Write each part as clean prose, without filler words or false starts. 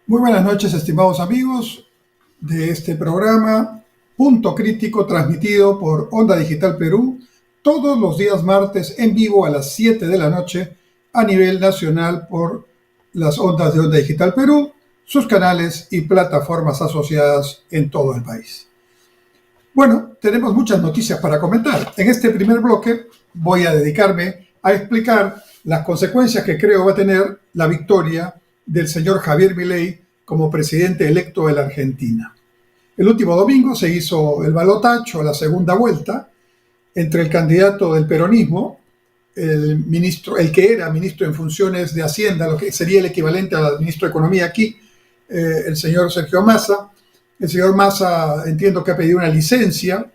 Muy buenas noches, estimados amigos de este programa Punto Crítico, transmitido por Onda Digital Perú todos los días martes en vivo a las 7 de la noche a nivel nacional por las ondas de Onda Digital Perú, sus canales y plataformas asociadas en todo el país. Bueno, tenemos muchas noticias para comentar. En este primer bloque voy a dedicarme a explicar las consecuencias que creo va a tener la victoria del señor Javier Milei como presidente electo de la Argentina. El último domingo se hizo el balotaje o la segunda vuelta entre el candidato del peronismo, el que era ministro en funciones de Hacienda, lo que sería el equivalente al ministro de Economía aquí, el señor Sergio Massa. El señor Massa entiendo que ha pedido una licencia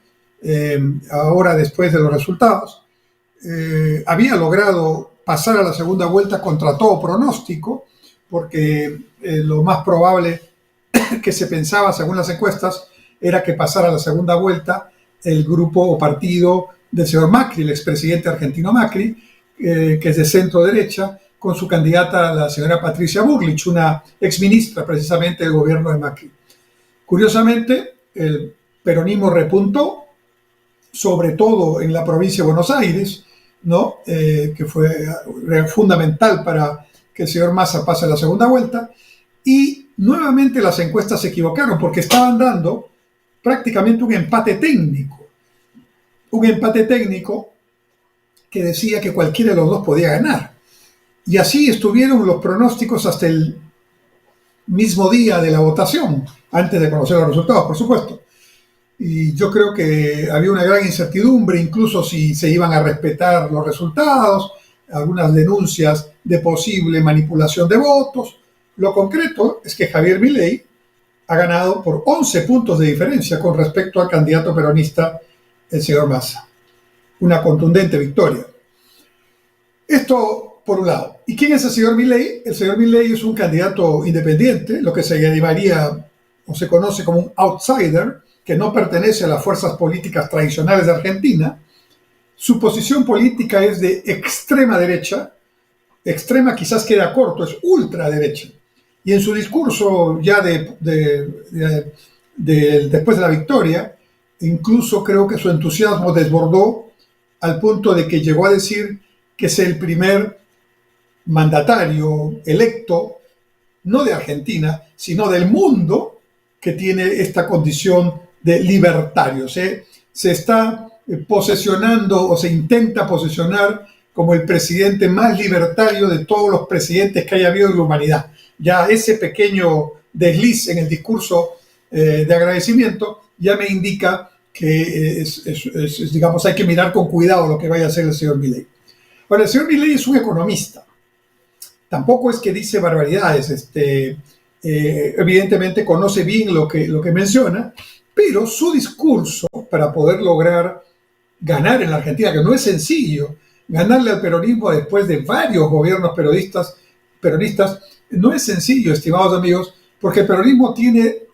ahora después de los resultados. Había logrado pasar a la segunda vuelta contra todo pronóstico, porque lo más probable que se pensaba, según las encuestas, era que pasara a la segunda vuelta el grupo o partido del señor Macri, el expresidente argentino Macri, que es de centro derecha, con su candidata, la señora Patricia Bullrich, una exministra precisamente del gobierno de Macri. Curiosamente, el peronismo repuntó, sobre todo en la provincia de Buenos Aires, ¿no? Que fue fundamental para que el señor Massa pase a la segunda vuelta, y nuevamente las encuestas se equivocaron porque estaban dando prácticamente un empate técnico que decía que cualquiera de los dos podía ganar. Y así estuvieron los pronósticos hasta el mismo día de la votación, antes de conocer los resultados, por supuesto. Y yo creo que había una gran incertidumbre, incluso si se iban a respetar los resultados, algunas denuncias de posible manipulación de votos. Lo concreto es que Javier Milei ha ganado por 11 puntos de diferencia con respecto al candidato peronista, el señor Massa. Una contundente victoria. Esto por un lado. ¿Y quién es el señor Milei? El señor Milei es un candidato independiente, lo que se llamaría o se conoce como un outsider, que no pertenece a las fuerzas políticas tradicionales de Argentina. Su posición política es de extrema derecha, extrema quizás queda corto, es ultraderecha. Y en su discurso ya después de la victoria, incluso creo que su entusiasmo desbordó al punto de que llegó a decir que es el primer mandatario electo, no de Argentina, sino del mundo, que tiene esta condición de libertario. Se está posesionando o se intenta posesionar como el presidente más libertario de todos los presidentes que haya habido en la humanidad. Ya ese pequeño desliz en el discurso de agradecimiento ya me indica que digamos, hay que mirar con cuidado lo que vaya a hacer el señor Milei. Ahora, el señor Milei es un economista. Tampoco es que dice barbaridades. Evidentemente conoce bien lo que menciona, pero su discurso para poder lograr ganar en la Argentina, que no es sencillo, ganarle al peronismo después de varios gobiernos peronistas, no es sencillo, estimados amigos, porque el peronismo tiene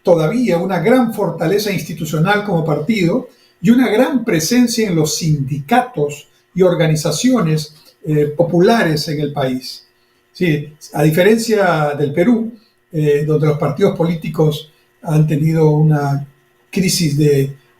todavía una gran fortaleza institucional como partido y una gran presencia en los sindicatos y organizaciones populares en el país. Sí, a diferencia del Perú, donde los partidos políticos han tenido una crisis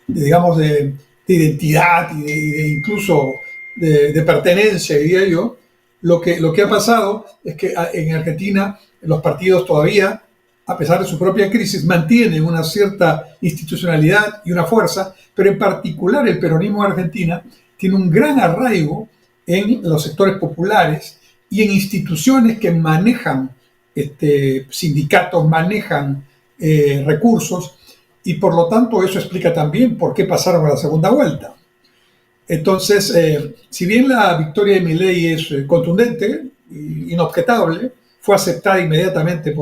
digamos, de identidad y incluso de pertenencia, diría yo, lo que ha pasado es que en Argentina los partidos todavía, a pesar de su propia crisis, mantienen una cierta institucionalidad y una fuerza, pero en particular el peronismo de Argentina tiene un gran arraigo en los sectores populares y en instituciones que manejan sindicatos, manejan recursos, y por lo tanto eso explica también por qué pasaron a la segunda vuelta. Entonces, si bien la victoria de Milei es contundente, inobjetable, fue aceptada inmediatamente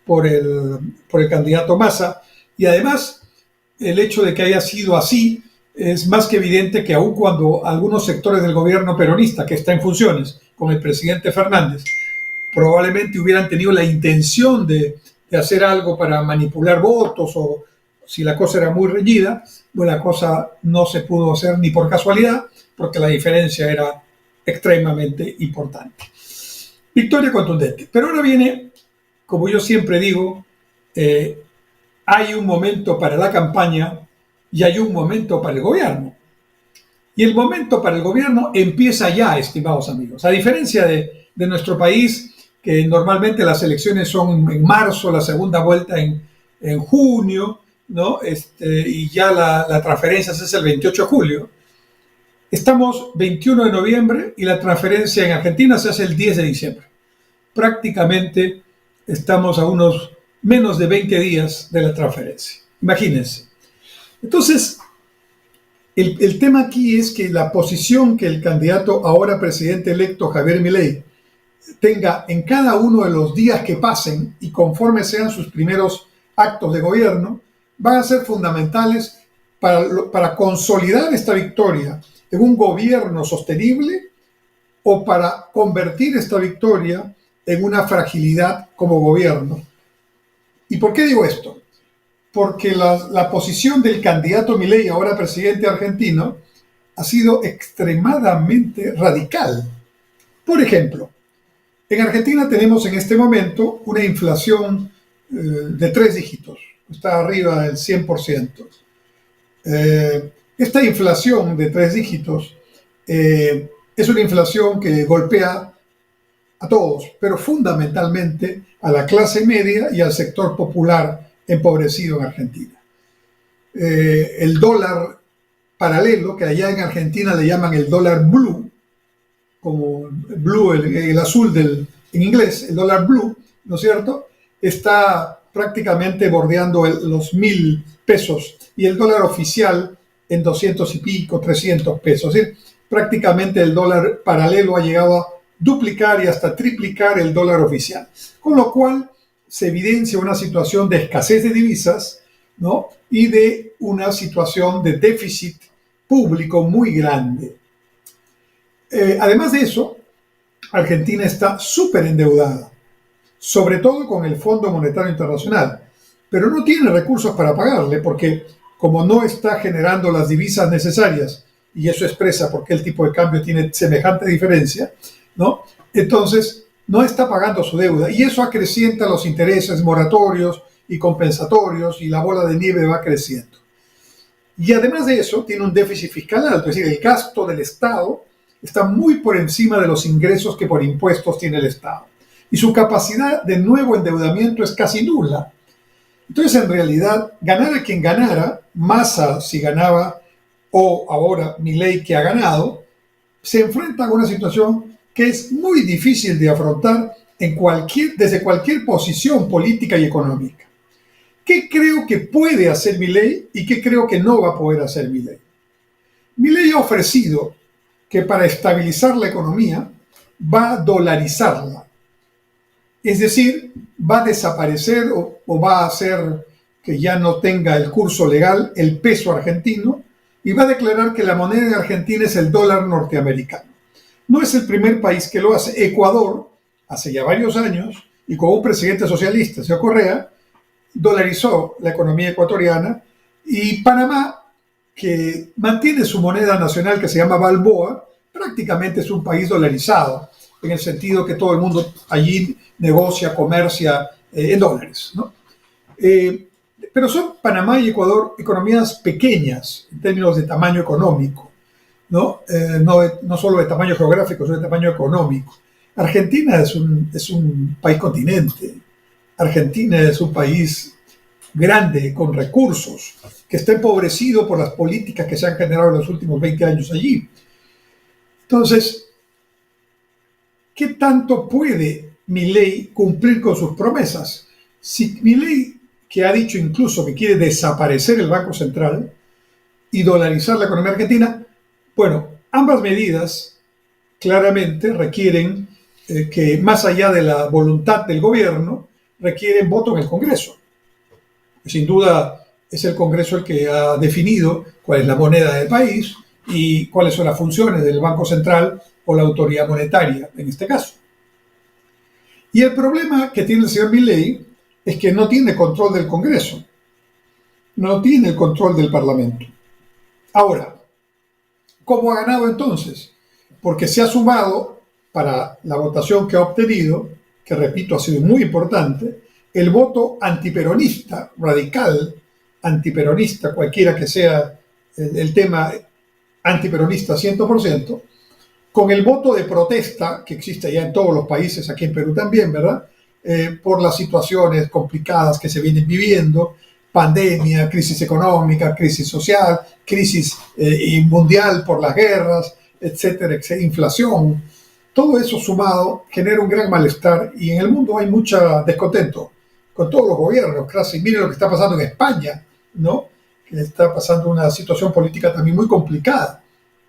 por el candidato Massa, y además el hecho de que haya sido así es más que evidente que aun cuando algunos sectores del gobierno peronista que está en funciones con el presidente Fernández probablemente hubieran tenido la intención de hacer algo para manipular votos, o si la cosa era muy reñida, pues la cosa no se pudo hacer ni por casualidad, porque la diferencia era extremadamente importante. Victoria contundente. Pero ahora viene, como yo siempre digo, hay un momento para la campaña y hay un momento para el gobierno. Y el momento para el gobierno empieza ya, estimados amigos. A diferencia de nuestro país, que normalmente las elecciones son en marzo, la segunda vuelta en junio, ¿no? Y ya la transferencia se hace el 28 de julio. Estamos 21 de noviembre y la transferencia en Argentina se hace el 10 de diciembre. Prácticamente estamos a unos menos de 20 días de la transferencia. Imagínense. Entonces, el tema aquí es que la posición que el candidato ahora presidente electo Javier Milei tenga en cada uno de los días que pasen y conforme sean sus primeros actos de gobierno, van a ser fundamentales para consolidar esta victoria en un gobierno sostenible o para convertir esta victoria en una fragilidad como gobierno. ¿Y por qué digo esto? Porque la posición del candidato Milei, ahora presidente argentino, ha sido extremadamente radical. Por ejemplo, en Argentina tenemos en este momento una inflación de 3 dígitos, está arriba del 100%. Esta inflación de 3 dígitos es una inflación que golpea a todos, pero fundamentalmente a la clase media y al sector popular empobrecido en Argentina. El dólar paralelo, que allá en Argentina le llaman el dólar blue, como blue, el azul en inglés, el dólar blue, ¿no es cierto?, está prácticamente bordeando los 1.000 pesos y el dólar oficial en 200 y pico, 300 pesos. Es decir, prácticamente el dólar paralelo ha llegado a duplicar y hasta triplicar el dólar oficial, con lo cual se evidencia una situación de escasez de divisas, ¿no?, y de una situación de déficit público muy grande. Además de eso, Argentina está súper endeudada, sobre todo con el Fondo Monetario Internacional, pero no tiene recursos para pagarle porque como no está generando las divisas necesarias, y eso expresa por qué el tipo de cambio tiene semejante diferencia, ¿no?, entonces no está pagando su deuda y eso acrecienta los intereses moratorios y compensatorios y la bola de nieve va creciendo. Y además de eso tiene un déficit fiscal alto, es decir, el gasto del Estado está muy por encima de los ingresos que por impuestos tiene el Estado. Y su capacidad de nuevo endeudamiento es casi nula. Entonces, en realidad, ganara quien ganara, Massa si ganaba o ahora Milei que ha ganado, se enfrenta a una situación que es muy difícil de afrontar desde cualquier posición política y económica. ¿Qué creo que puede hacer Milei y qué creo que no va a poder hacer Milei? Milei ha ofrecido que para estabilizar la economía va a dolarizarla. Es decir, va a desaparecer o va a hacer que ya no tenga el curso legal el peso argentino y va a declarar que la moneda de Argentina es el dólar norteamericano. No es el primer país que lo hace. Ecuador, hace ya varios años, y con un presidente socialista, Sergio Correa, dolarizó la economía ecuatoriana, y Panamá, que mantiene su moneda nacional que se llama Balboa, prácticamente es un país dolarizado, en el sentido que todo el mundo allí negocia, comercia en dólares, ¿no? Pero son Panamá y Ecuador economías pequeñas en términos de tamaño económico, ¿no? No solo de tamaño geográfico, sino de tamaño económico. Argentina es un país continente. Argentina es un país grande, con recursos, que está empobrecido por las políticas que se han generado en los últimos 20 años allí. Entonces, ¿qué tanto puede Milei cumplir con sus promesas? Si Milei, que ha dicho incluso que quiere desaparecer el Banco Central y dolarizar la economía argentina, bueno, ambas medidas claramente requieren que, más allá de la voluntad del gobierno, requieren voto en el Congreso. Sin duda es el Congreso el que ha definido cuál es la moneda del país y cuáles son las funciones del Banco Central o la autoridad monetaria en este caso. Y el problema que tiene el señor Milei es que no tiene control del Congreso, no tiene el control del Parlamento. Ahora, ¿cómo ha ganado entonces? Porque se ha sumado para la votación que ha obtenido, que repito ha sido muy importante, el voto antiperonista, radical, antiperonista, cualquiera que sea el tema antiperonista 100%, con el voto de protesta, que existe ya en todos los países, aquí en Perú también, ¿verdad? Por las situaciones complicadas que se vienen viviendo, pandemia, crisis económica, crisis social, crisis mundial por las guerras, etcétera, etcétera, inflación. Todo eso sumado genera un gran malestar y en el mundo hay mucho descontento con todos los gobiernos. Casi, miren lo que está pasando en España, ¿no? Que está pasando una situación política también muy complicada,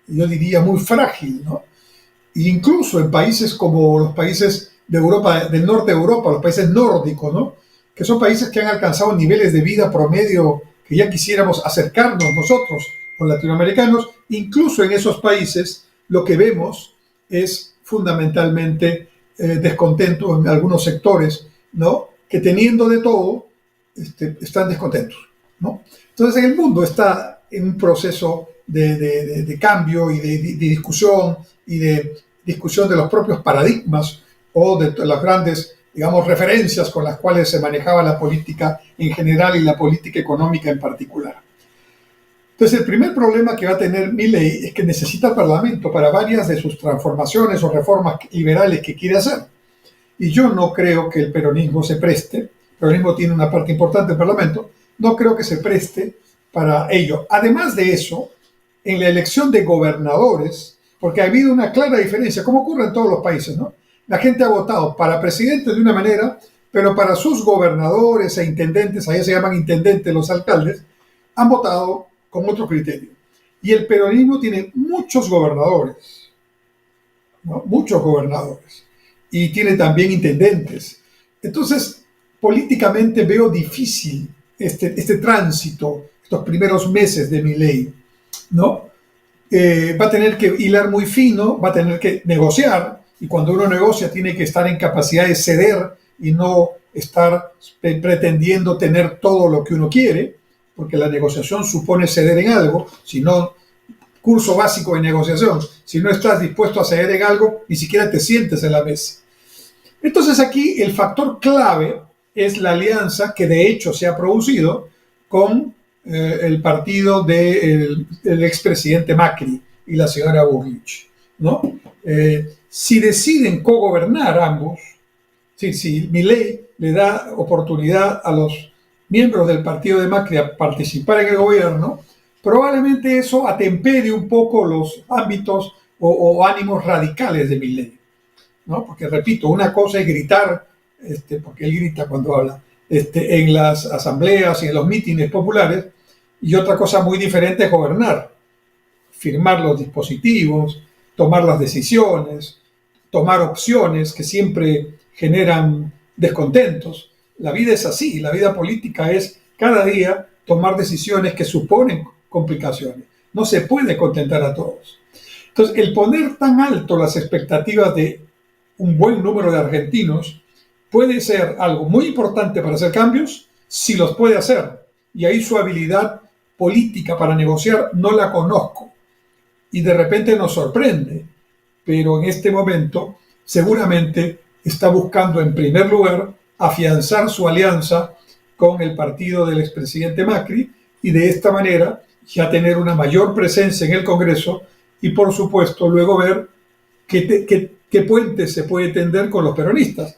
yo diría muy frágil, ¿no? E incluso en países como los países de Europa, del norte de Europa, los países nórdicos, ¿no? Que son países que han alcanzado niveles de vida promedio que ya quisiéramos acercarnos nosotros, los latinoamericanos. Incluso en esos países lo que vemos es fundamentalmente descontento en algunos sectores, ¿no? Que teniendo de todo, están descontentos, ¿no? Entonces el mundo está en un proceso de cambio y de discusión y de discusión de los propios paradigmas o de las grandes, digamos, referencias con las cuales se manejaba la política en general y la política económica en particular. Entonces, el primer problema que va a tener Milei es que necesita el Parlamento para varias de sus transformaciones o reformas liberales que quiere hacer. Y yo no creo que el peronismo se preste, el peronismo tiene una parte importante del Parlamento, no creo que se preste para ello. Además de eso, en la elección de gobernadores, porque ha habido una clara diferencia, como ocurre en todos los países, ¿no? La gente ha votado para presidente de una manera, pero para sus gobernadores e intendentes, allá se llaman intendentes los alcaldes, han votado con otro criterio. Y el peronismo tiene muchos gobernadores, ¿no? Muchos gobernadores. Y tiene también intendentes. Entonces, políticamente veo difícil este tránsito, estos primeros meses de Milei, ¿no? Va a tener que hilar muy fino, va a tener que negociar, y cuando uno negocia tiene que estar en capacidad de ceder y no estar pretendiendo tener todo lo que uno quiere, porque la negociación supone ceder en algo. Si no, curso básico de negociación, si no estás dispuesto a ceder en algo, ni siquiera te sientes en la mesa. Entonces aquí el factor clave es la alianza que de hecho se ha producido con el partido del expresidente Macri y la señora Burlich, ¿no? Si deciden cogobernar ambos, si Milei le da oportunidad a los miembros del partido de Macri a participar en el gobierno, probablemente eso atempere un poco los ámbitos o ánimos radicales de Milei, ¿no? Porque repito, una cosa es gritar, porque él grita cuando habla, en las asambleas y en los mítines populares, y otra cosa muy diferente es gobernar, firmar los dispositivos, tomar las decisiones, tomar opciones que siempre generan descontentos. La vida es así, la vida política es cada día tomar decisiones que suponen complicaciones. No se puede contentar a todos. Entonces, el poner tan alto las expectativas de un buen número de argentinos puede ser algo muy importante para hacer cambios, si los puede hacer. Y ahí su habilidad política para negociar no la conozco. Y de repente nos sorprende. Pero en este momento seguramente está buscando en primer lugar afianzar su alianza con el partido del expresidente Macri y de esta manera ya tener una mayor presencia en el Congreso y por supuesto luego ver qué puente se puede tender con los peronistas,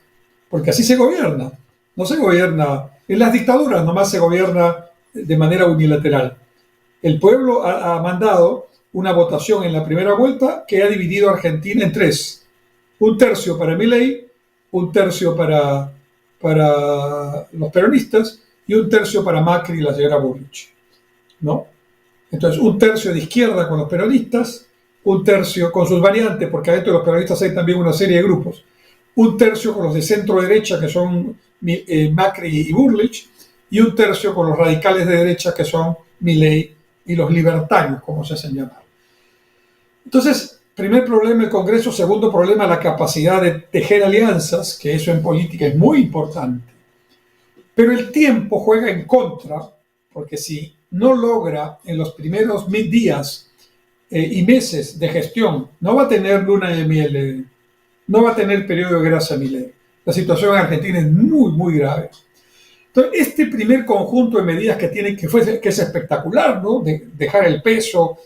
porque así se gobierna. No se gobierna, en las dictaduras nomás se gobierna de manera unilateral. El pueblo ha mandado una votación en la primera vuelta que ha dividido a Argentina en tres. Un tercio para Milei, un tercio para los peronistas y un tercio para Macri y la señora Burlich, ¿no? Entonces, un tercio de izquierda con los peronistas, un tercio con sus variantes, porque adentro de los peronistas hay también una serie de grupos, un tercio con los de centro derecha, que son Macri y Burlich, y un tercio con los radicales de derecha, que son Milei y los libertarios, como se hacen llamar. Entonces, primer problema el Congreso, segundo problema la capacidad de tejer alianzas, que eso en política es muy importante. Pero el tiempo juega en contra, porque si no logra en los primeros días y meses de gestión, no va a tener luna de miel no va a tener periodo de gracia Milei. La situación en Argentina es muy, muy grave. Entonces, este primer conjunto de medidas que es espectacular, ¿no? De dejar el peso,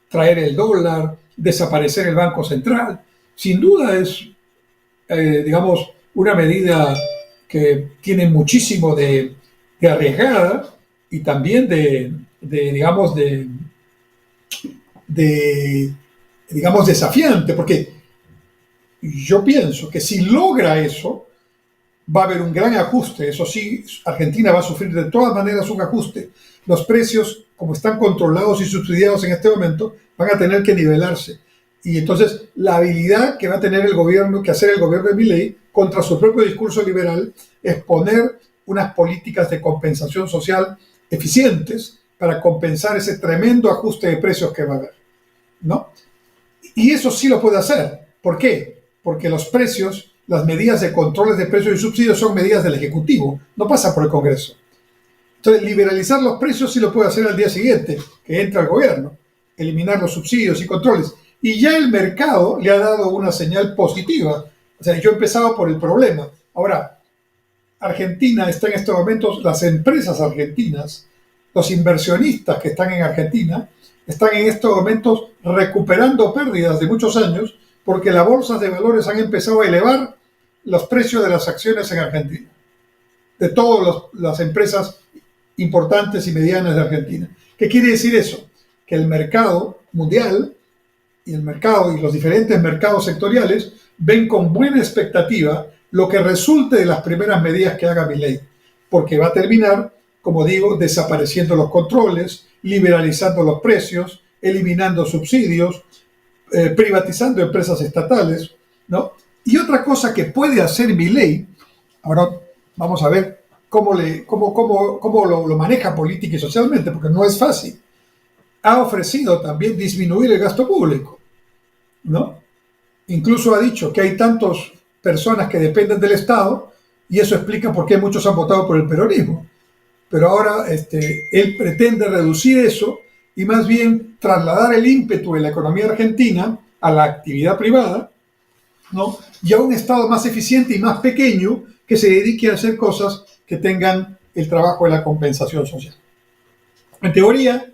traer el dólar, desaparecer el Banco Central, sin duda es, digamos, una medida que tiene muchísimo de arriesgada y también digamos, digamos, desafiante, porque yo pienso que si logra eso, va a haber un gran ajuste. Eso sí, Argentina va a sufrir de todas maneras un ajuste. Los precios, como están controlados y subsidiados en este momento, van a tener que nivelarse. Y entonces la habilidad que va a tener el gobierno, que hacer el gobierno de Milei contra su propio discurso liberal, es poner unas políticas de compensación social eficientes para compensar ese tremendo ajuste de precios que va a haber, ¿no? Y eso sí lo puede hacer. ¿Por qué? Porque los precios, las medidas de controles de precios y subsidios son medidas del Ejecutivo, no pasa por el Congreso. Entonces, liberalizar los precios sí lo puede hacer al día siguiente, que entra el gobierno, eliminar los subsidios y controles. Y ya el mercado le ha dado una señal positiva. O sea, yo empezaba por el problema. Ahora, Argentina está en estos momentos, las empresas argentinas, los inversionistas que están en Argentina, están en estos momentos recuperando pérdidas de muchos años porque las bolsas de valores han empezado a elevar los precios de las acciones en Argentina, de todas las empresas importantes y medianas de Argentina. ¿Qué quiere decir eso? Que el mercado mundial y el mercado y los diferentes mercados sectoriales ven con buena expectativa lo que resulte de las primeras medidas que haga Milei, porque va a terminar, como digo, desapareciendo los controles, liberalizando los precios, eliminando subsidios, privatizando empresas estatales, ¿no? Y otra cosa que puede hacer Milei, ahora vamos a ver cómo lo maneja política y socialmente, porque no es fácil. Ha ofrecido también disminuir el gasto público, ¿no? Incluso ha dicho que hay tantas personas que dependen del Estado y eso explica por qué muchos han votado por el peronismo. Pero ahora él pretende reducir eso y más bien trasladar el ímpetu de la economía argentina a la actividad privada, ¿no? Y a un Estado más eficiente y más pequeño que se dedique a hacer cosas que tengan el trabajo de la compensación social. En teoría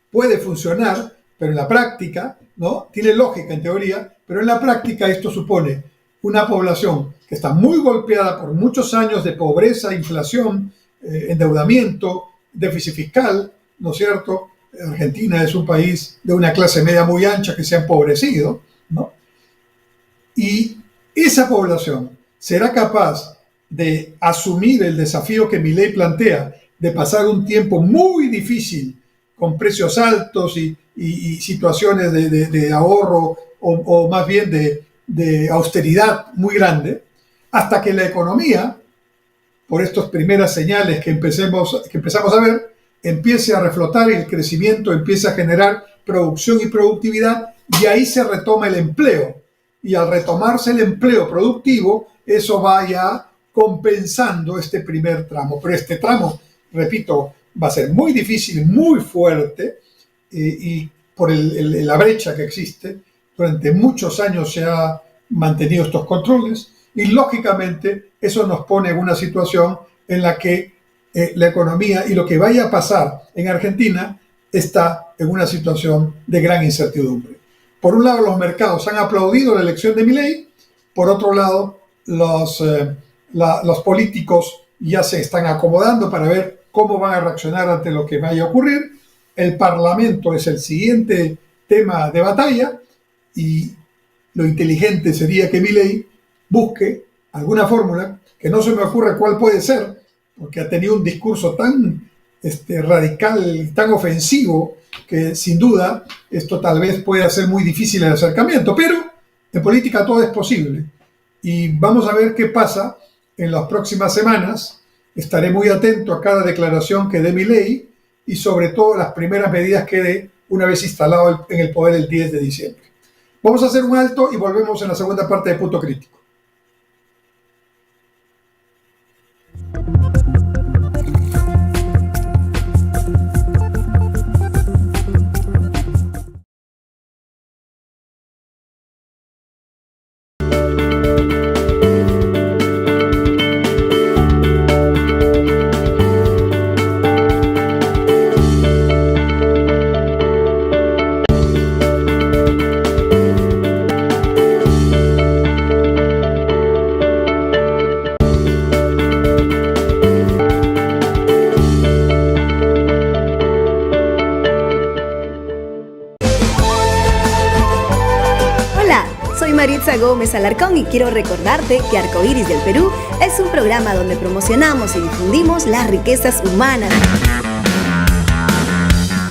puede funcionar, pero en la práctica, ¿no? Tiene lógica en teoría, pero en la práctica esto supone una población que está muy golpeada por muchos años de pobreza, inflación, endeudamiento, déficit fiscal, ¿no es cierto? Argentina es un país de una clase media muy ancha que se ha empobrecido, ¿no? Y esa población será capaz de asumir el desafío que Milei plantea, de pasar un tiempo muy difícil con precios altos y situaciones de ahorro o más bien de austeridad muy grande, hasta que la economía, por estas primeras señales que empezamos a ver, empiece a reflotar y el crecimiento empiece a generar producción y productividad, y ahí se retoma el empleo. Y al retomarse el empleo productivo, eso vaya compensando este primer tramo. Pero este tramo, repito, va a ser muy difícil, muy fuerte, y por la brecha que existe, durante muchos años se han mantenido estos controles, y lógicamente eso nos pone en una situación en la que la economía y lo que vaya a pasar en Argentina está en una situación de gran incertidumbre. Por un lado, los mercados han aplaudido la elección de Milei, por otro lado, los políticos ya se están acomodando para ver cómo van a reaccionar ante lo que vaya a ocurrir. El Parlamento es el siguiente tema de batalla y lo inteligente sería que Milei busque alguna fórmula, que no se me ocurre cuál puede ser, porque ha tenido un discurso tan radical, tan ofensivo, que sin duda esto tal vez pueda ser muy difícil el acercamiento, pero en política todo es posible. Y vamos a ver qué pasa en las próximas semanas. Estaré muy atento a cada declaración que dé Milei y sobre todo las primeras medidas que dé una vez instalado en el poder el 10 de diciembre. Vamos a hacer un alto y volvemos en la segunda parte de Punto Crítico. Maritza Gómez Alarcón y quiero recordarte que Arcoíris del Perú es un programa donde promocionamos y difundimos las riquezas humanas.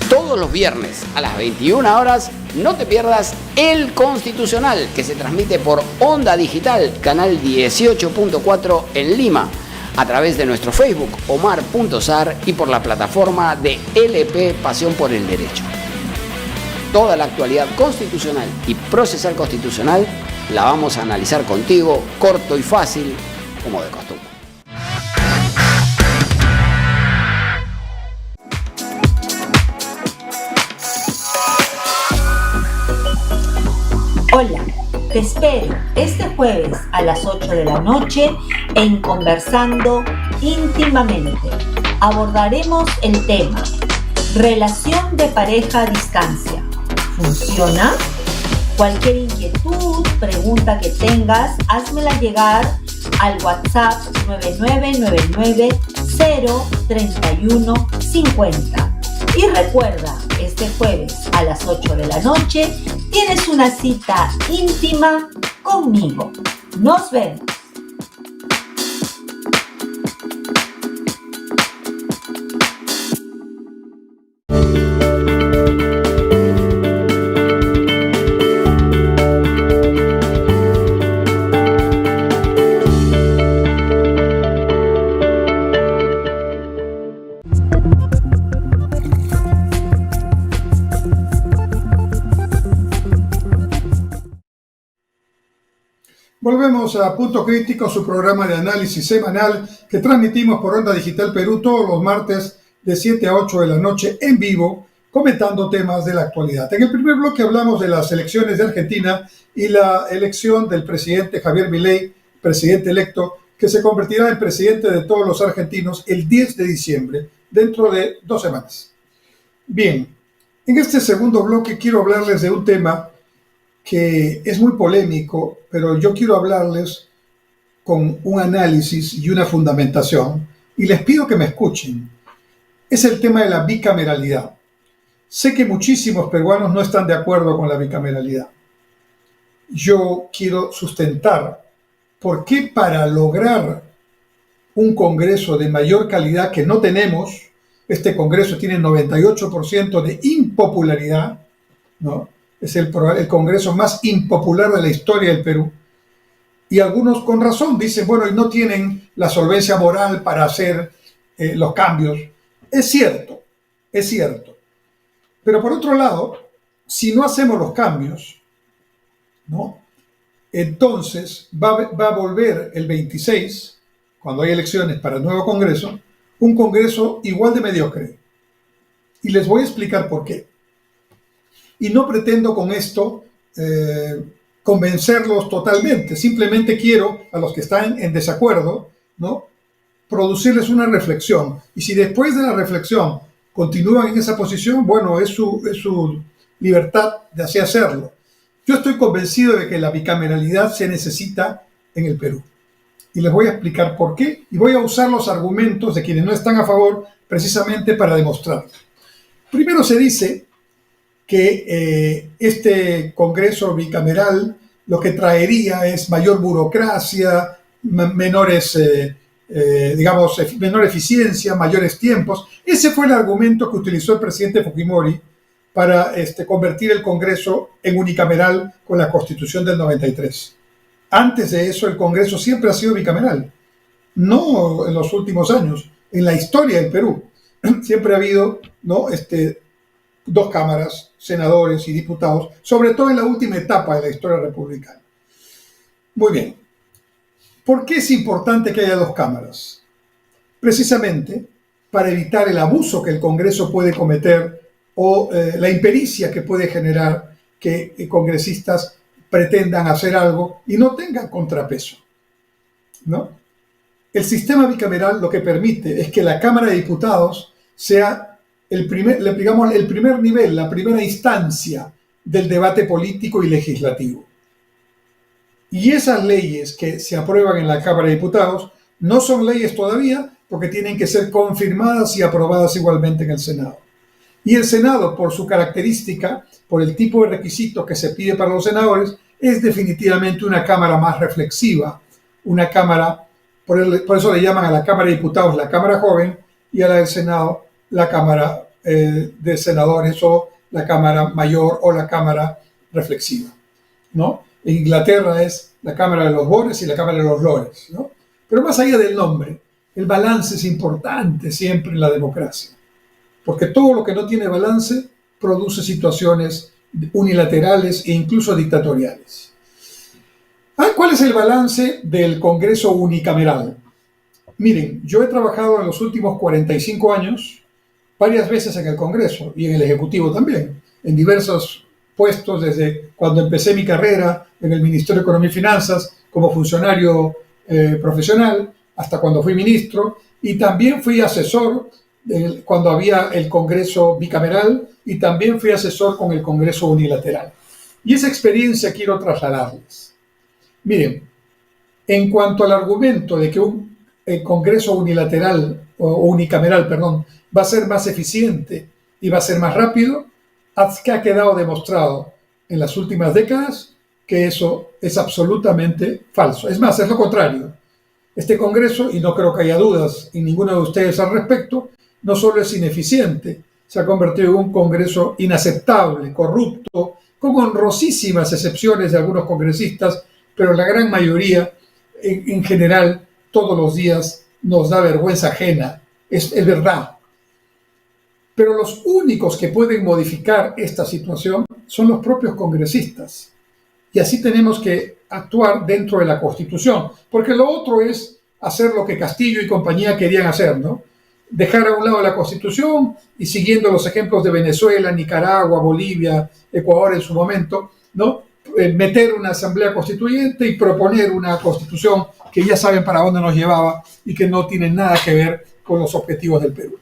Todos los viernes a las 21 horas no te pierdas El Constitucional, que se transmite por Onda Digital, canal 18.4 en Lima, a través de nuestro Facebook Omar.Sar y por la plataforma de LP Pasión por el Derecho. Toda la actualidad constitucional y procesal constitucional la vamos a analizar contigo, corto y fácil, como de costumbre. Hola, te espero este jueves a las 8 de la noche en Conversando Íntimamente. Abordaremos el tema relación de pareja a distancia. ¿Funciona? Cualquier inquietud, pregunta que tengas, házmela llegar al WhatsApp 9999-03150. Y recuerda, este jueves a las 8 de la noche tienes una cita íntima conmigo. Nos vemos. Volvemos a Punto Crítico, su programa de análisis semanal que transmitimos por Onda Digital Perú todos los martes de 7 a 8 de la noche en vivo, comentando temas de la actualidad. En el primer bloque hablamos de las elecciones de Argentina y la elección del presidente Javier Milei, presidente electo, que se convertirá en presidente de todos los argentinos el 10 de diciembre, dentro de 2 semanas. Bien, en este segundo bloque quiero hablarles de un tema que es muy polémico, pero yo quiero hablarles con un análisis y una fundamentación, y les pido que me escuchen. Es el tema de la bicameralidad. Sé que muchísimos peruanos no están de acuerdo con la bicameralidad. Yo quiero sustentar por qué para lograr un Congreso de mayor calidad que no tenemos, este Congreso tiene 98% de impopularidad, ¿no? Es el Congreso más impopular de la historia del Perú. Y algunos con razón dicen, bueno, y no tienen la solvencia moral para hacer los cambios. Es cierto. Pero por otro lado, si no hacemos los cambios, ¿no?, entonces va a volver el 26, cuando hay elecciones para el nuevo Congreso, un Congreso igual de mediocre. Y les voy a explicar por qué. Y no pretendo con esto convencerlos totalmente. Simplemente quiero, a los que están en desacuerdo, ¿no?, producirles una reflexión. Y si después de la reflexión continúan en esa posición, bueno, es su libertad de así hacerlo. Yo estoy convencido de que la bicameralidad se necesita en el Perú. Y les voy a explicar por qué. Y voy a usar los argumentos de quienes no están a favor precisamente para demostrarlo. Primero se dice que este Congreso bicameral lo que traería es mayor burocracia, menor eficiencia, mayores tiempos. Ese fue el argumento que utilizó el presidente Fujimori para convertir el Congreso en unicameral con la Constitución del 93. Antes de eso, el Congreso siempre ha sido bicameral. No en los últimos años, en la historia del Perú. Siempre ha habido, ¿no?, 2 cámaras, senadores y diputados, sobre todo en la última etapa de la historia republicana. Muy bien. ¿Por qué es importante que haya 2 cámaras? Precisamente para evitar el abuso que el Congreso puede cometer o la impericia que puede generar que congresistas pretendan hacer algo y no tengan contrapeso, ¿no? El sistema bicameral lo que permite es que la Cámara de Diputados sea el primer nivel, la primera instancia del debate político y legislativo. Y esas leyes que se aprueban en la Cámara de Diputados no son leyes todavía porque tienen que ser confirmadas y aprobadas igualmente en el Senado. Y el Senado, por su característica, por el tipo de requisitos que se pide para los senadores, es definitivamente una Cámara más reflexiva, una Cámara, por eso le llaman a la Cámara de Diputados la Cámara Joven y a la del Senado la Cámara de Senadores o la Cámara Mayor o la Cámara Reflexiva, ¿no? En Inglaterra es la Cámara de los Bores y la Cámara de los Lores, ¿no? Pero más allá del nombre, el balance es importante siempre en la democracia, porque todo lo que no tiene balance produce situaciones unilaterales e incluso dictatoriales. ¿Cuál es el balance del Congreso unicameral? Miren, yo he trabajado en los últimos 45 años varias veces en el Congreso y en el Ejecutivo también, en diversos puestos desde cuando empecé mi carrera en el Ministerio de Economía y Finanzas como funcionario profesional hasta cuando fui ministro, y también fui asesor cuando había el Congreso bicameral y también fui asesor con el Congreso unilateral. Y esa experiencia quiero trasladarles. Miren, en cuanto al argumento de que un Congreso unilateral o unicameral, perdón, va a ser más eficiente y va a ser más rápido, que ha quedado demostrado en las últimas décadas que eso es absolutamente falso. Es más, es lo contrario. Este Congreso, y no creo que haya dudas en ninguno de ustedes al respecto, no solo es ineficiente, se ha convertido en un Congreso inaceptable, corrupto, con honrosísimas excepciones de algunos congresistas, pero la gran mayoría, en general, todos los días nos da vergüenza ajena. Es verdad. Pero los únicos que pueden modificar esta situación son los propios congresistas. Y así tenemos que actuar dentro de la Constitución, porque lo otro es hacer lo que Castillo y compañía querían hacer, ¿no? Dejar a un lado la Constitución y siguiendo los ejemplos de Venezuela, Nicaragua, Bolivia, Ecuador en su momento, ¿no? Meter una asamblea constituyente y proponer una Constitución que ya saben para dónde nos llevaba y que no tiene nada que ver con los objetivos del Perú.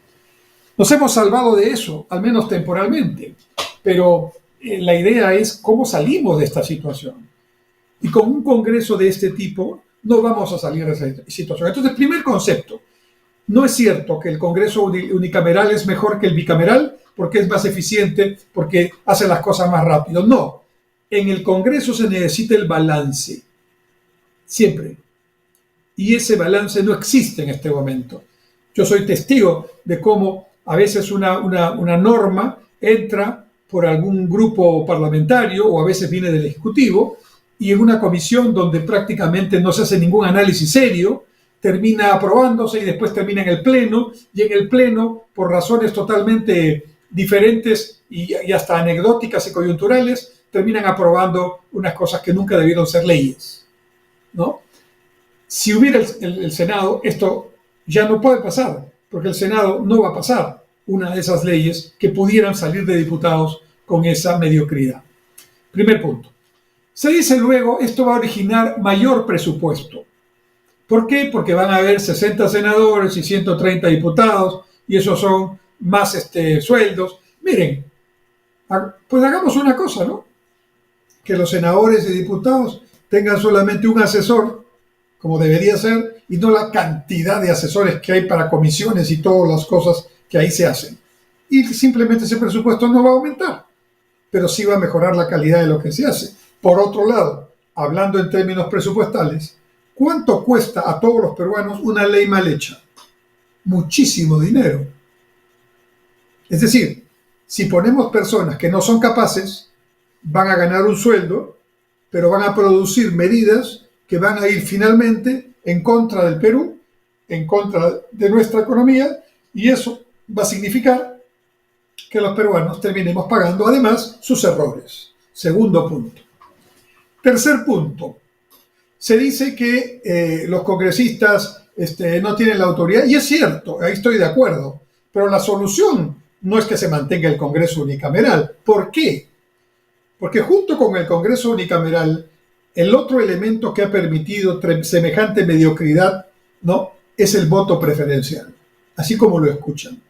Nos hemos salvado de eso, al menos temporalmente, pero la idea es cómo salimos de esta situación. Y con un Congreso de este tipo no vamos a salir de esa situación. Entonces, primer concepto, no es cierto que el Congreso unicameral es mejor que el bicameral porque es más eficiente, porque hace las cosas más rápido. No, en el Congreso se necesita el balance, siempre. Y ese balance no existe en este momento. Yo soy testigo de cómo a veces una norma entra por algún grupo parlamentario o a veces viene del Ejecutivo y en una comisión donde prácticamente no se hace ningún análisis serio, termina aprobándose y después termina en el Pleno, y en el Pleno, por razones totalmente diferentes y hasta anecdóticas y coyunturales, terminan aprobando unas cosas que nunca debieron ser leyes, ¿no? Si hubiera el Senado, esto ya no puede pasar, porque el Senado no va a pasar una de esas leyes que pudieran salir de diputados con esa mediocridad. Primer punto. Se dice luego, esto va a originar mayor presupuesto. ¿Por qué? Porque van a haber 60 senadores y 130 diputados, y esos son más sueldos. Miren, pues hagamos una cosa, ¿no? Que los senadores y diputados tengan solamente un asesor, como debería ser, y no la cantidad de asesores que hay para comisiones y todas las cosas que ahí se hacen. Y simplemente ese presupuesto no va a aumentar, pero sí va a mejorar la calidad de lo que se hace. Por otro lado, hablando en términos presupuestales, ¿cuánto cuesta a todos los peruanos una ley mal hecha? Muchísimo dinero. Es decir, si ponemos personas que no son capaces, van a ganar un sueldo, pero van a producir medidas que van a ir finalmente en contra del Perú, en contra de nuestra economía, y eso va a significar que los peruanos terminemos pagando además sus errores. Segundo punto. Tercer punto. Se dice que los congresistas no tienen la autoridad, y es cierto, ahí estoy de acuerdo, pero la solución no es que se mantenga el Congreso unicameral. ¿Por qué? Porque junto con el Congreso unicameral, el otro elemento que ha permitido semejante mediocridad, ¿no?, es el voto preferencial, así como lo escuchan.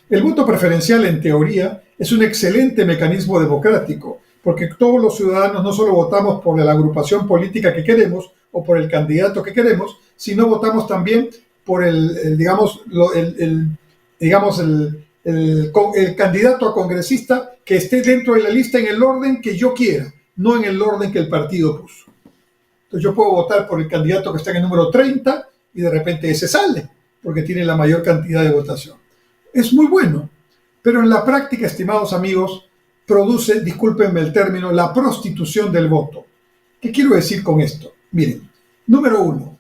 El voto preferencial, en teoría, es un excelente mecanismo democrático, porque todos los ciudadanos no solo votamos por la agrupación política que queremos o por el candidato que queremos, sino votamos también por el candidato a congresista que esté dentro de la lista en el orden que yo quiera. no en el orden que el partido puso. Entonces yo puedo votar por el candidato que está en el número 30 y de repente ese sale, porque tiene la mayor cantidad de votación. Es muy bueno, pero en la práctica, estimados amigos, produce, discúlpenme el término, la prostitución del voto. ¿Qué quiero decir con esto? Miren, número 1.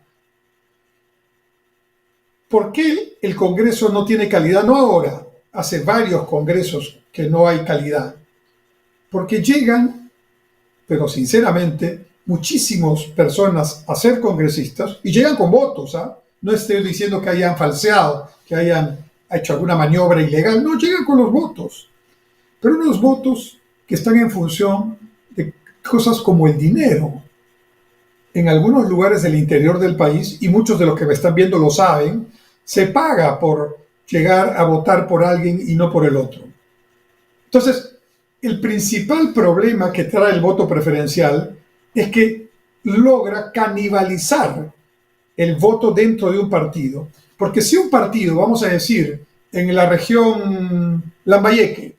¿Por qué el Congreso no tiene calidad? No ahora, hace varios congresos que no hay calidad. Porque llegan, pero sinceramente, muchísimas personas a ser congresistas y llegan con votos, ¿ah? No estoy diciendo que hayan falseado, que hayan hecho alguna maniobra ilegal, no, llegan con los votos. Pero unos votos que están en función de cosas como el dinero. En algunos lugares del interior del país, y muchos de los que me están viendo lo saben, se paga por llegar a votar por alguien y no por el otro. Entonces, el principal problema que trae el voto preferencial es que logra canibalizar el voto dentro de un partido. Porque si un partido, vamos a decir, en la región Lambayeque,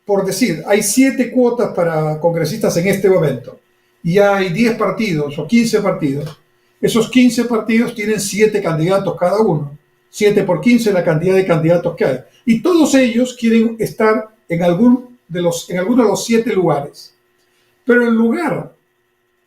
por decir, hay 7 cuotas para congresistas en este momento, y hay 10 partidos o 15 partidos, esos 15 partidos tienen 7 candidatos cada uno. 7 por 15 la cantidad de candidatos que hay. Y todos ellos quieren estar en alguno de los 7 lugares. Pero en lugar,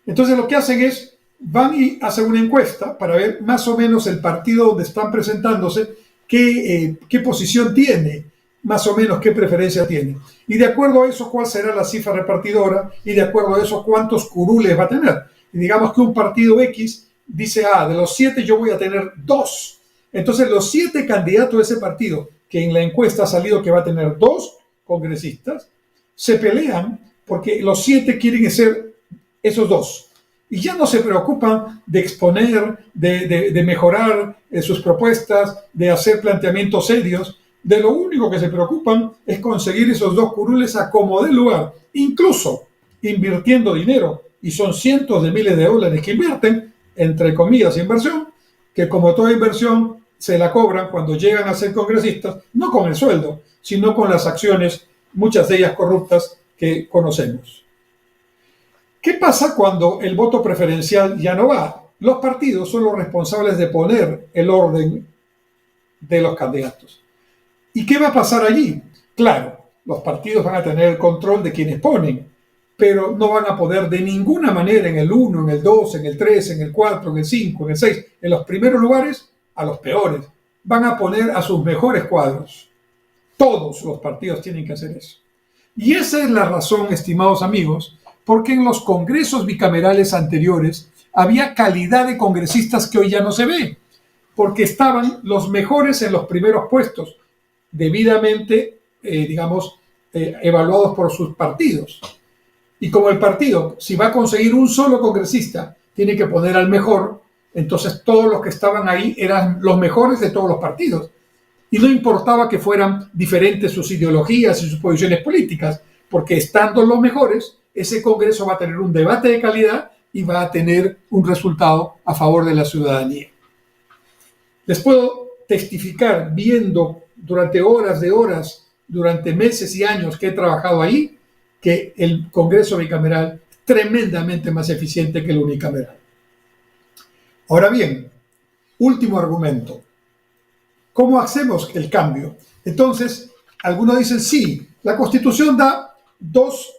entonces lo que hacen es, van y hacen una encuesta para ver más o menos el partido donde están presentándose, qué posición tiene, más o menos qué preferencia tiene. Y de acuerdo a eso, cuál será la cifra repartidora, y de acuerdo a eso, cuántos curules va a tener. Y digamos que un partido X dice, de los 7 yo voy a tener 2. Entonces los 7 candidatos de ese partido, que en la encuesta ha salido que va a tener 2 congresistas, se pelean porque los 7 quieren ser esos 2. Y ya no se preocupan de exponer, de mejorar sus propuestas, de hacer planteamientos serios. De lo único que se preocupan es conseguir esos 2 curules a como dé lugar, incluso invirtiendo dinero. Y son cientos de miles de dólares que invierten, entre comillas, inversión, que como toda inversión se la cobran cuando llegan a ser congresistas, no con el sueldo, sino con las acciones, muchas de ellas corruptas, que conocemos. ¿Qué pasa cuando el voto preferencial ya no va? Los partidos son los responsables de poner el orden de los candidatos. ¿Y qué va a pasar allí? Claro, los partidos van a tener el control de quienes ponen, pero no van a poder de ninguna manera en el 1, en el 2, en el 3, en el 4, en el 5, en el 6, en los primeros lugares, a los peores. Van a poner a sus mejores cuadros. Todos los partidos tienen que hacer eso. Y esa es la razón, estimados amigos, porque en los congresos bicamerales anteriores había calidad de congresistas que hoy ya no se ve, porque estaban los mejores en los primeros puestos, debidamente, evaluados por sus partidos. Y como el partido, si va a conseguir un solo congresista, tiene que poner al mejor, entonces todos los que estaban ahí eran los mejores de todos los partidos. Y no importaba que fueran diferentes sus ideologías y sus posiciones políticas, porque estando los mejores, ese congreso va a tener un debate de calidad y va a tener un resultado a favor de la ciudadanía. Les puedo testificar, viendo durante horas de horas, durante meses y años que he trabajado ahí, que el Congreso bicameral es tremendamente más eficiente que el unicameral. Ahora bien, último argumento. ¿Cómo hacemos el cambio? Entonces, algunos dicen, sí, la Constitución da 2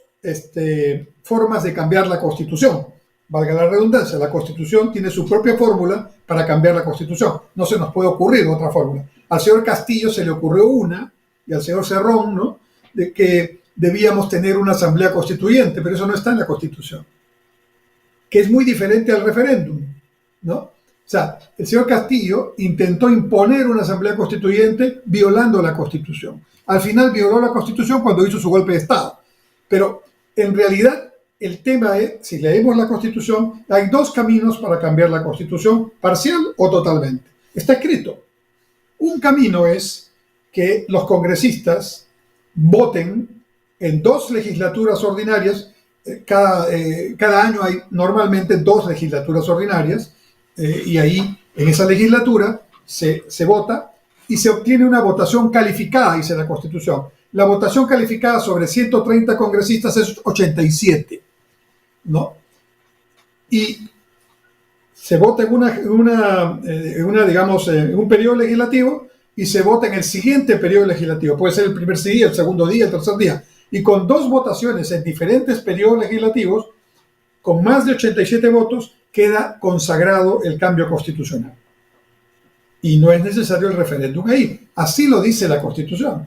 formas de cambiar la Constitución. Valga la redundancia, la Constitución tiene su propia fórmula para cambiar la Constitución. No se nos puede ocurrir otra fórmula. Al señor Castillo se le ocurrió una, y al señor Cerrón, ¿no?, de que debíamos tener una asamblea constituyente, pero eso no está en la Constitución, que es muy diferente al referéndum, ¿no? O sea, el señor Castillo intentó imponer una asamblea constituyente violando la Constitución. Al final violó la Constitución cuando hizo su golpe de Estado. Pero en realidad el tema es, si leemos la Constitución, hay 2 caminos para cambiar la Constitución, parcial o totalmente. Está escrito. Un camino es que los congresistas voten en 2 legislaturas ordinarias. Cada año hay normalmente 2 legislaturas ordinarias, y ahí en esa legislatura se vota y se obtiene una votación calificada, dice la Constitución. La votación calificada sobre 130 congresistas es 87. ¿no? Y se vota en un periodo legislativo y se vota en el siguiente periodo legislativo. Puede ser el primer día, el segundo día, el tercer día. Y con 2 votaciones en diferentes periodos legislativos, con más de 87 votos, queda consagrado el cambio constitucional. Y no es necesario el referéndum ahí. Así lo dice la Constitución.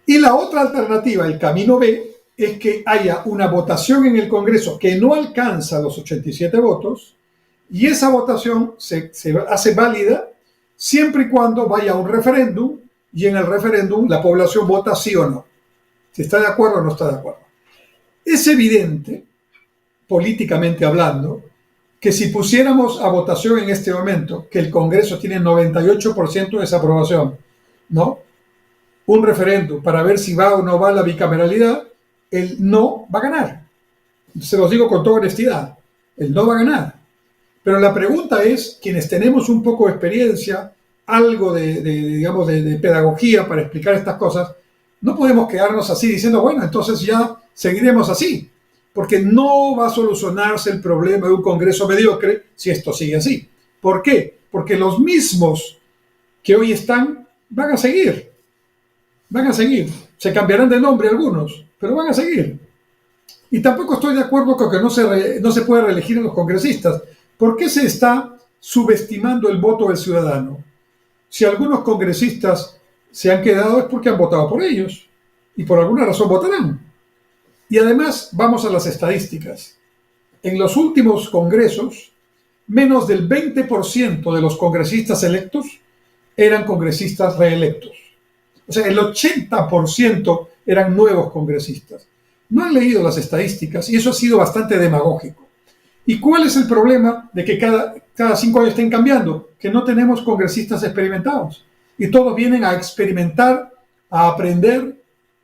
Y la otra alternativa, el camino B, es que haya una votación en el Congreso que no alcanza los 87 votos, y esa votación se hace válida siempre y cuando vaya a un referéndum, y en el referéndum la población vota sí o no. Si está de acuerdo o no está de acuerdo. Es evidente, políticamente hablando, que si pusiéramos a votación en este momento que el Congreso tiene 98% de desaprobación, ¿no? Un referéndum para ver si va o no va la bicameralidad, el no va a ganar. Se los digo con toda honestidad, el no va a ganar. Pero la pregunta es, quienes tenemos un poco de experiencia, algo de pedagogía para explicar estas cosas, no podemos quedarnos así diciendo, bueno, entonces ya seguiremos así. Porque no va a solucionarse el problema de un Congreso mediocre si esto sigue así. ¿Por qué? Porque los mismos que hoy están van a seguir. Van a seguir. Se cambiarán de nombre algunos, pero van a seguir. Y tampoco estoy de acuerdo con que no se puede reelegir a los congresistas. ¿Por qué se está subestimando el voto del ciudadano? Si algunos congresistas se han quedado es porque han votado por ellos y por alguna razón votarán. Y además, vamos a las estadísticas. En los últimos congresos, menos del 20% de los congresistas electos eran congresistas reelectos. O sea, el 80% eran nuevos congresistas. No han leído las estadísticas y eso ha sido bastante demagógico. ¿Y cuál es el problema de que cada 5 años estén cambiando? Que no tenemos congresistas experimentados. Y todos vienen a experimentar, a aprender,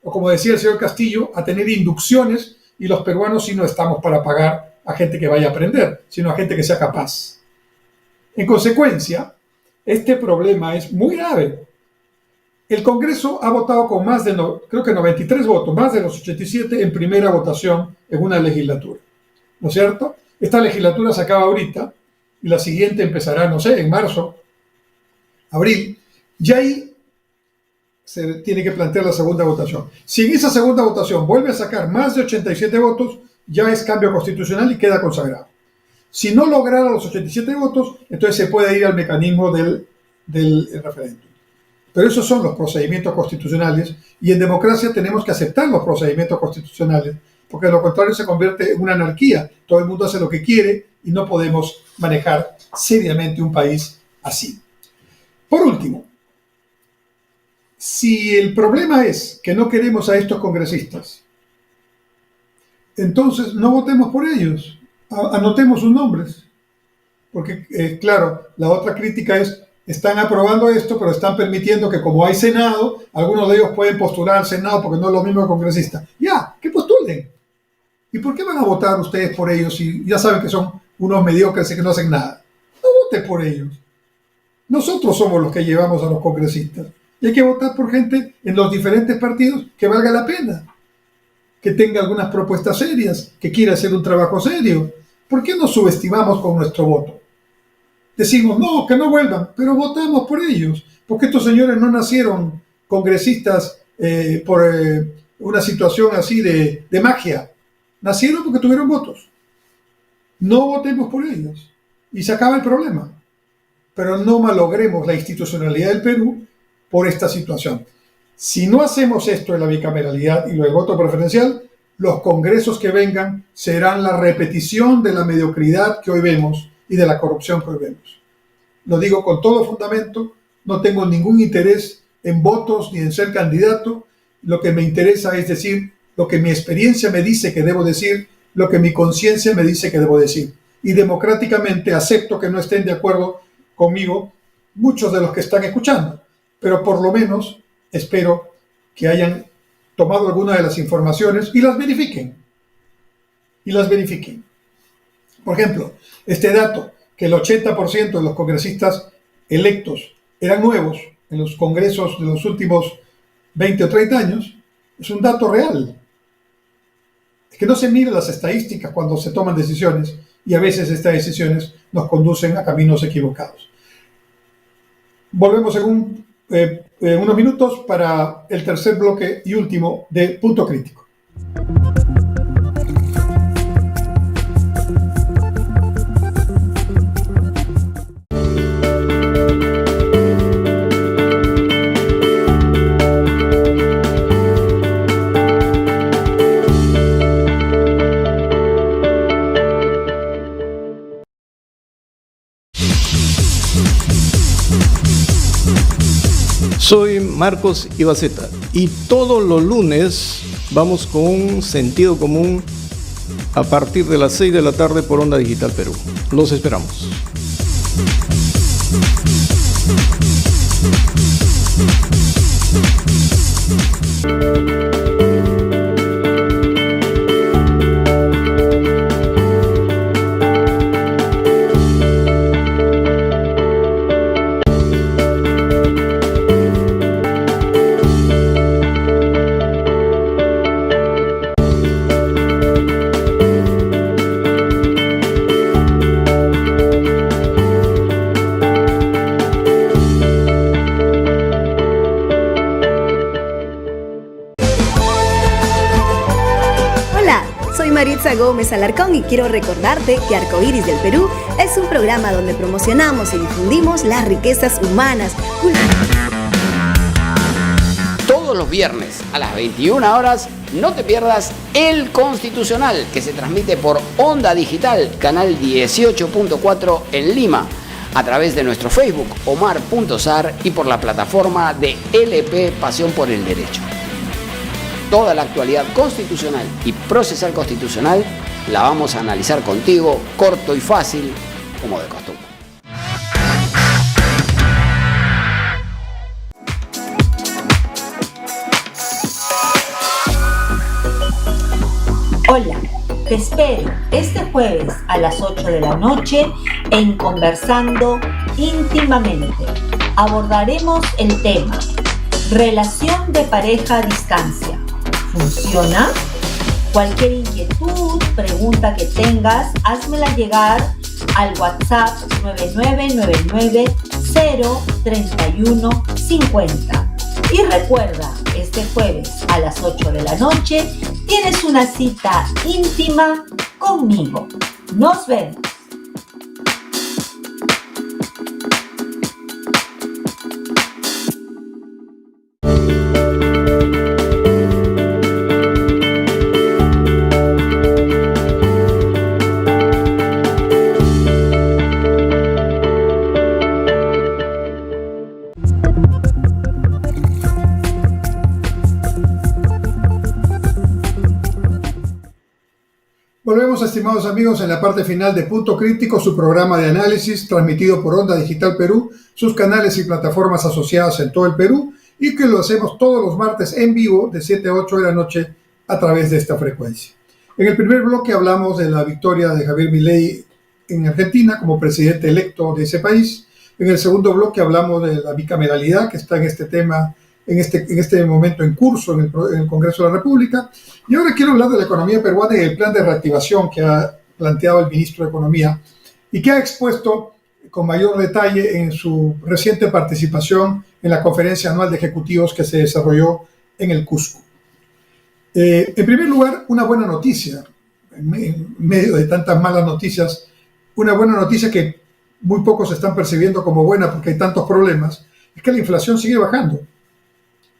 o como decía el señor Castillo, a tener inducciones, y los peruanos sí no estamos para pagar a gente que vaya a aprender, sino a gente que sea capaz. En consecuencia, este problema es muy grave. El Congreso ha votado con más de, creo que 93 votos, más de los 87 en primera votación en una legislatura. ¿No es cierto? Esta legislatura se acaba ahorita, y la siguiente empezará, no sé, en marzo, abril, y ahí se tiene que plantear la segunda votación. Si en esa segunda votación vuelve a sacar más de 87 votos, ya es cambio constitucional y queda consagrado. Si no lograra los 87 votos, entonces se puede ir al mecanismo del referéndum. Pero esos son los procedimientos constitucionales, y en democracia tenemos que aceptar los procedimientos constitucionales, porque de lo contrario se convierte en una anarquía. Todo el mundo hace lo que quiere y no podemos manejar seriamente un país así. Por último, si el problema es que no queremos a estos congresistas, entonces no votemos por ellos, anotemos sus nombres. Porque, claro, la otra crítica es, están aprobando esto, pero están permitiendo que como hay Senado, algunos de ellos pueden postular al Senado porque no es lo mismo que congresista. Ya, que postulen. ¿Y por qué van a votar ustedes por ellos si ya saben que son unos mediocres y que no hacen nada? No voten por ellos. Nosotros somos los que llevamos a los congresistas. Y hay que votar por gente en los diferentes partidos que valga la pena, que tenga algunas propuestas serias, que quiera hacer un trabajo serio. ¿Por qué nos subestimamos con nuestro voto? Decimos, no, que no vuelvan, pero votamos por ellos, porque estos señores no nacieron congresistas por una situación así de magia. Nacieron porque tuvieron votos. No votemos por ellos y se acaba el problema. Pero no malogremos la institucionalidad del Perú por esta situación. Si no hacemos esto en la bicameralidad y lo del voto preferencial, los congresos que vengan serán la repetición de la mediocridad que hoy vemos y de la corrupción que hoy vemos. Lo digo con todo fundamento, no tengo ningún interés en votos ni en ser candidato. Lo que me interesa es decir lo que mi experiencia me dice que debo decir, lo que mi conciencia me dice que debo decir. Y democráticamente acepto que no estén de acuerdo conmigo muchos de los que están escuchando, pero por lo menos espero que hayan tomado alguna de las informaciones y las verifiquen. Por ejemplo, este dato, que el 80% de los congresistas electos eran nuevos en los congresos de los últimos 20 o 30 años, es un dato real. es que no se miran las estadísticas cuando se toman decisiones y a veces estas decisiones nos conducen a caminos equivocados. Volvemos en unos minutos para el tercer bloque y último de Punto Crítico. Soy Marcos Ibaceta y todos los lunes vamos con Sentido Común a partir de las 6 de la tarde por Onda Digital Perú. Los esperamos. Maritza Gómez Alarcón y quiero recordarte que Arcoíris del Perú es un programa donde promocionamos y difundimos las riquezas humanas. Todos los viernes a las 21 horas no te pierdas El Constitucional, que se transmite por Onda Digital, canal 18.4 en Lima, a través de nuestro Facebook Omar.Sar y por la plataforma de LP Pasión por el Derecho. Toda la actualidad constitucional y procesal constitucional la vamos a analizar contigo, corto y fácil, como de costumbre. Hola, te espero este jueves a las 8 de la noche en Conversando Íntimamente. Abordaremos el tema Relación de pareja a distancia. ¿Funciona? Cualquier inquietud, pregunta que tengas, házmela llegar al WhatsApp 9999-03150. Y recuerda, este jueves a las 8 de la noche tienes una cita íntima conmigo. Nos vemos. Volvemos, estimados amigos, en la parte final de Punto Crítico, su programa de análisis transmitido por Onda Digital Perú, sus canales y plataformas asociadas en todo el Perú, y que lo hacemos todos los martes en vivo de 7 a 8 de la noche a través de esta frecuencia. En el primer bloque hablamos de la victoria de Javier Milei en Argentina como presidente electo de ese país. En el segundo bloque hablamos de la bicameralidad que está en este tema, en este momento en curso en el Congreso de la República. Y ahora quiero hablar de la economía peruana y el plan de reactivación que ha planteado el ministro de Economía y que ha expuesto con mayor detalle en su reciente participación en la conferencia anual de ejecutivos que se desarrolló en el Cusco. En primer lugar, una buena noticia, en medio de tantas malas noticias, una buena noticia que muy pocos están percibiendo como buena porque hay tantos problemas, es que la inflación sigue bajando.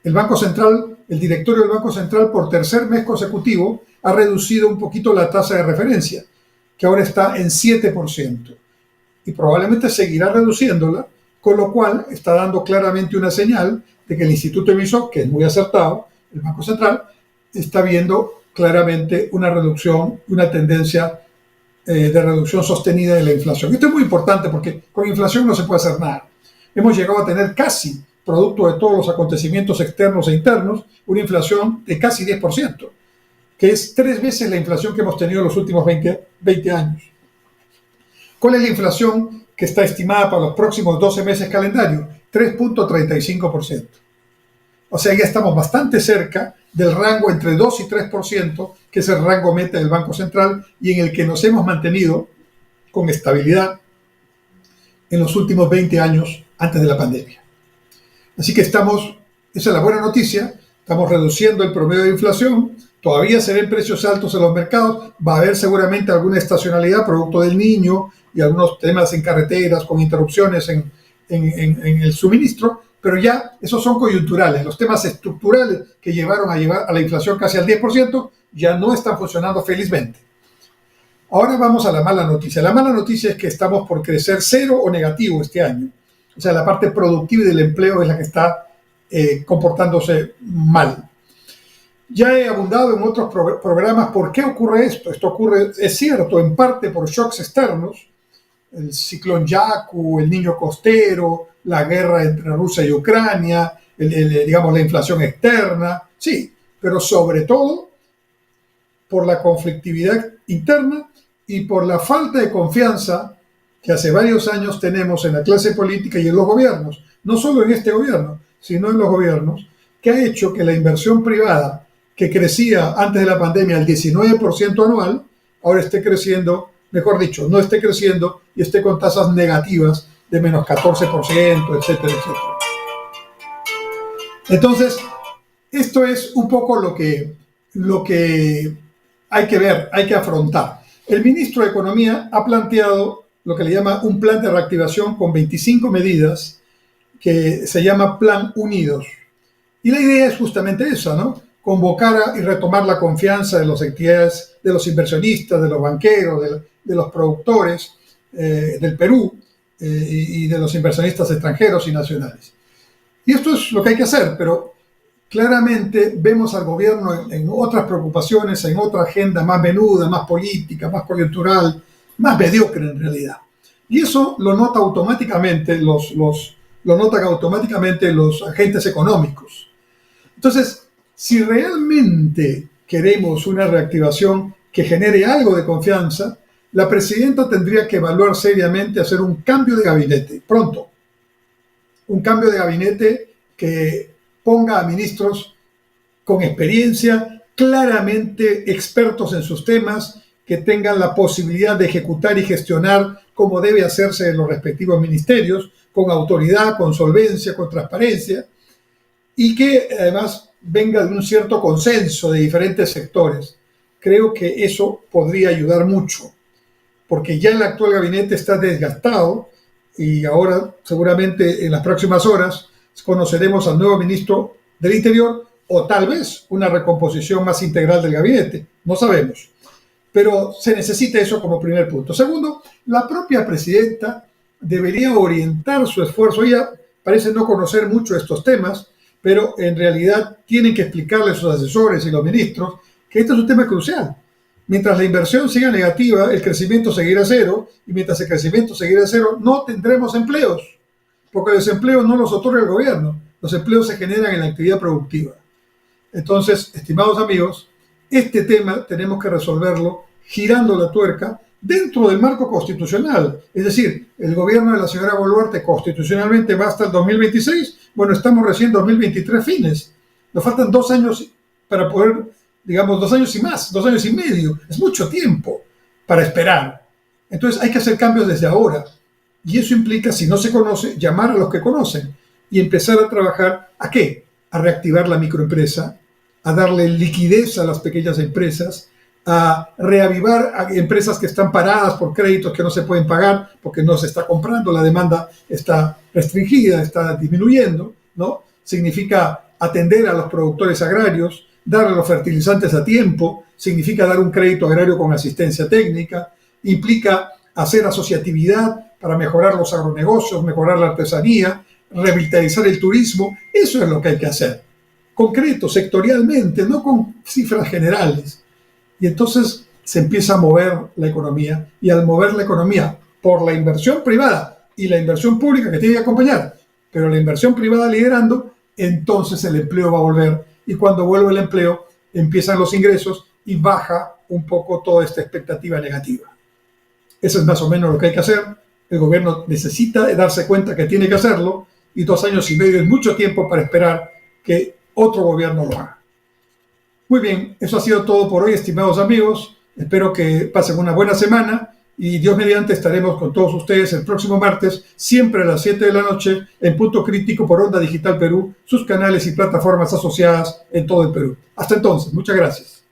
El Banco Central, el directorio del Banco Central, por tercer mes consecutivo, ha reducido un poquito la tasa de referencia, que ahora está en 7%. Y probablemente seguirá reduciéndola, con lo cual está dando claramente una señal de que el Instituto Emisor, que es muy acertado, el Banco Central, está viendo claramente una reducción, una tendencia de reducción sostenida de la inflación. Esto es muy importante porque con inflación no se puede hacer nada. Hemos llegado a tener casi, producto de todos los acontecimientos externos e internos, una inflación de casi 10%, que es 3 veces la inflación que hemos tenido en los últimos 20 años. ¿Cuál es la inflación que está estimada para los próximos 12 meses calendario? 3.35%. O sea, ya estamos bastante cerca del rango entre 2 y 3%, que es el rango meta del Banco Central y en el que nos hemos mantenido con estabilidad en los últimos 20 años antes de la pandemia. Así que esa es la buena noticia, estamos reduciendo el promedio de inflación, todavía se ven precios altos en los mercados, va a haber seguramente alguna estacionalidad producto del Niño y algunos temas en carreteras con interrupciones en el suministro, pero ya esos son coyunturales. Los temas estructurales que llevaron a la inflación casi al 10% ya no están funcionando felizmente. Ahora vamos a la mala noticia. La mala noticia es que estamos por crecer cero o negativo este año. O sea, la parte productiva y del empleo es la que está comportándose mal. Ya he abundado en otros programas por qué ocurre esto. Esto ocurre, es cierto, en parte por shocks externos, el ciclón Yaku, el Niño costero, la guerra entre Rusia y Ucrania, digamos, la inflación externa, sí, pero sobre todo por la conflictividad interna y por la falta de confianza que hace varios años tenemos en la clase política y en los gobiernos, no solo en este gobierno, sino en los gobiernos, que ha hecho que la inversión privada, que crecía antes de la pandemia al 19% anual, ahora esté creciendo, mejor dicho, no esté creciendo y esté con tasas negativas de menos 14%, etcétera, etcétera. Entonces, esto es un poco lo que hay que ver, hay que afrontar. El ministro de Economía ha planteado lo que le llama un plan de reactivación con 25 medidas que se llama Plan Unidos. Y la idea es justamente esa, ¿no? Convocar y retomar la confianza de las entidades, de los inversionistas, de los banqueros, de los productores del Perú y de los inversionistas extranjeros y nacionales. Y esto es lo que hay que hacer, pero claramente vemos al gobierno en otras preocupaciones, en otra agenda más menuda, más política, más coyuntural, más mediocre en realidad. Y eso lo notan automáticamente los agentes económicos. Entonces, si realmente queremos una reactivación que genere algo de confianza, la presidenta tendría que evaluar seriamente hacer un cambio de gabinete, pronto. Un cambio de gabinete que ponga a ministros con experiencia, claramente expertos en sus temas, que tengan la posibilidad de ejecutar y gestionar como debe hacerse en los respectivos ministerios, con autoridad, con solvencia, con transparencia, y que además venga de un cierto consenso de diferentes sectores. Creo que eso podría ayudar mucho, porque ya el actual gabinete está desgastado y ahora seguramente en las próximas horas conoceremos al nuevo ministro del Interior o tal vez una recomposición más integral del gabinete, no sabemos. Pero se necesita eso como primer punto. Segundo, la propia presidenta debería orientar su esfuerzo. Ella parece no conocer mucho estos temas, pero en realidad tienen que explicarle a sus asesores y los ministros que este es un tema crucial. Mientras la inversión siga negativa, el crecimiento seguirá cero, y mientras el crecimiento seguirá cero, no tendremos empleos, porque los empleos no los otorga el gobierno, los empleos se generan en la actividad productiva. Entonces, estimados amigos, este tema tenemos que resolverlo girando la tuerca dentro del marco constitucional. Es decir, el gobierno de la señora Boluarte constitucionalmente va hasta el 2026. Bueno, estamos recién en 2023 fines. Nos faltan 2 años para poder, digamos, 2 años y más, 2 años y medio. Es mucho tiempo para esperar. Entonces hay que hacer cambios desde ahora. Y eso implica, si no se conoce, llamar a los que conocen y empezar a trabajar, ¿a qué? A reactivar la microempresa, a darle liquidez a las pequeñas empresas, a reavivar a empresas que están paradas por créditos que no se pueden pagar porque no se está comprando, la demanda está restringida, está disminuyendo, ¿no? Significa atender a los productores agrarios, darle los fertilizantes a tiempo, significa dar un crédito agrario con asistencia técnica, implica hacer asociatividad para mejorar los agronegocios, mejorar la artesanía, revitalizar el turismo. Eso es lo que hay que hacer. Concreto, sectorialmente, no con cifras generales. Y entonces se empieza a mover la economía, y al mover la economía por la inversión privada y la inversión pública que tiene que acompañar, pero la inversión privada liderando, entonces el empleo va a volver, y cuando vuelve el empleo empiezan los ingresos y baja un poco toda esta expectativa negativa. Eso es más o menos lo que hay que hacer. El gobierno necesita darse cuenta que tiene que hacerlo, y 2 años y medio es mucho tiempo para esperar que otro gobierno lo haga. Muy bien, eso ha sido todo por hoy, estimados amigos. Espero que pasen una buena semana y Dios mediante estaremos con todos ustedes el próximo martes, siempre a las 7 de la noche, en Punto Crítico por Onda Digital Perú, sus canales y plataformas asociadas en todo el Perú. Hasta entonces, muchas gracias.